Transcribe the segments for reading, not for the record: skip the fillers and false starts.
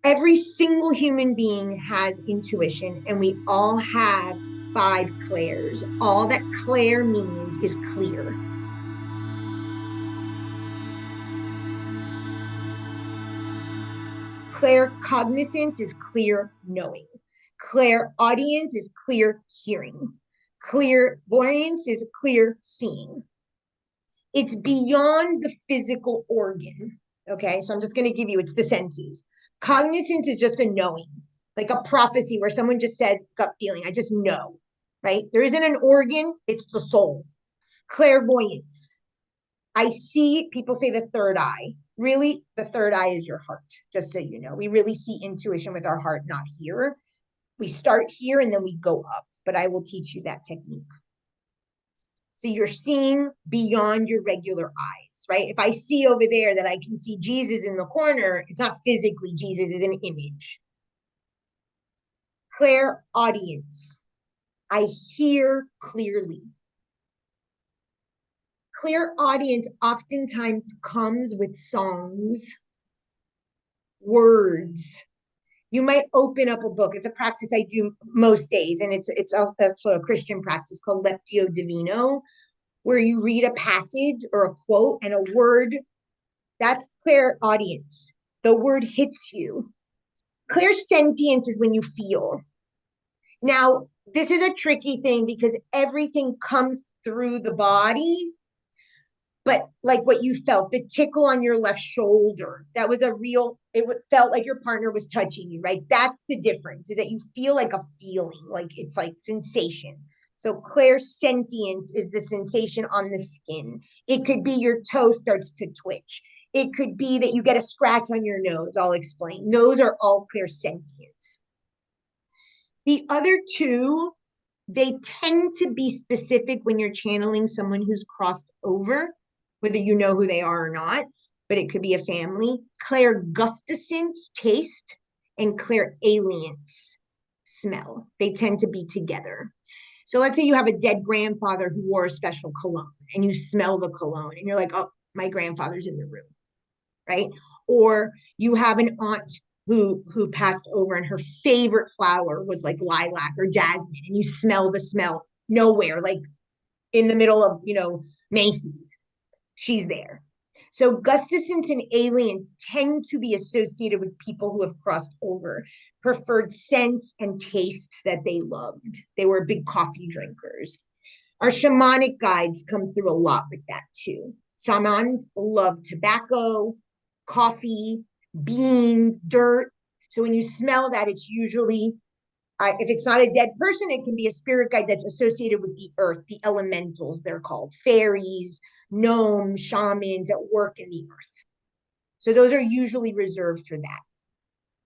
Every single human being has intuition, and we all have five clairs. All that clair means is clear. Claircognizance is clear knowing. Clairaudience is clear hearing. Clairvoyance is clear seeing. It's beyond the physical organ. Okay, so I'm just going to give you it's the senses. Cognizance is just a knowing, like a prophecy where someone just says gut feeling. I just know, right? There isn't an organ, it's the soul. Clairvoyance. I see people say the third eye. Really, the third eye is your heart, just so you know. We really see intuition with our heart, not here. We start here and then we go up, but I will teach you that technique. So you're seeing beyond your regular eyes, right? If I see over there that I can see Jesus in the corner, it's not physically Jesus, it's an image. Clairaudience. I hear clearly. Clairaudience oftentimes comes with songs, words. You might open up a book. It's a practice I do most days, and it's also a Christian practice called Lectio Divino, where you read a passage or a quote and a word. That's clairaudience. The word hits you. Clairsentience is when you feel. Now, this is a tricky thing because everything comes through the body, but like what you felt, the tickle on your left shoulder, that was a real, it felt like your partner was touching you, right? That's the difference, is that you feel like a feeling, like it's like sensation. So clairsentience is the sensation on the skin. It could be your toe starts to twitch. It could be that you get a scratch on your nose. I'll explain. Those are all clairsentience. The other two, they tend to be specific when you're channeling someone who's crossed over, whether you know who they are or not, but it could be a family. Clairgustance, taste, and clairalience, smell. They tend to be together. So let's say you have a dead grandfather who wore a special cologne and you smell the cologne and you're like, oh, my grandfather's in the room, right? Or you have an aunt who passed over and her favorite flower was like lilac or jasmine and you smell the smell nowhere, like in the middle of, Macy's. She's there. So gustacents and aliens tend to be associated with people who have crossed over, preferred scents and tastes that they loved. They were big coffee drinkers. Our shamanic guides come through a lot with that too. Shamans love tobacco, coffee, beans, dirt. So when you smell that, it's usually, if it's not a dead person, it can be a spirit guide that's associated with the earth, the elementals, they're called fairies, gnomes, shamans that work in the earth. So those are usually reserved for that.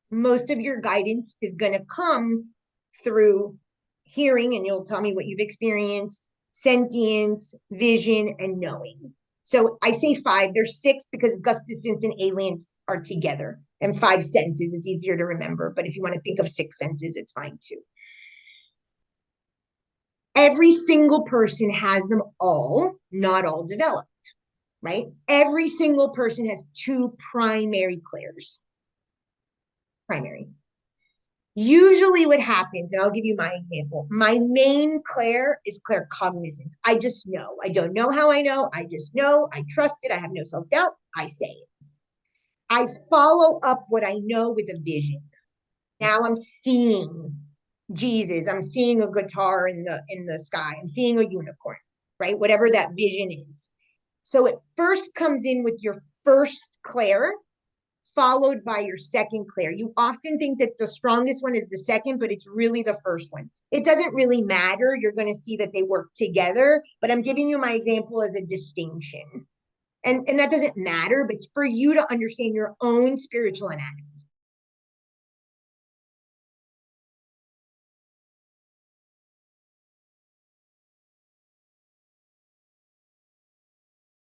Most of your guidance is going to come through hearing, and you'll tell me what you've experienced, sentience, vision, and knowing. So I say five. There's six because gustacents and aliens are together, and five senses. It's easier to remember. But if you want to think of six senses, it's fine too. Every single person has them all, not all developed, right? Every single person has two primary clairs. Primary. Usually what happens, and I'll give you my example. My main clair is claircognizance. I just know. I don't know how I know. I just know. I trust it. I have no self-doubt. I say it. I follow up what I know with a vision. Now I'm seeing Jesus. I'm seeing a guitar in the sky. I'm seeing a unicorn, right? Whatever that vision is. So it first comes in with your first clair, followed by your second clair. You often think that the strongest one is the second, but it's really the first one. It doesn't really matter. You're going to see that they work together, but I'm giving you my example as a distinction. And that doesn't matter, but it's for you to understand your own spiritual anatomy.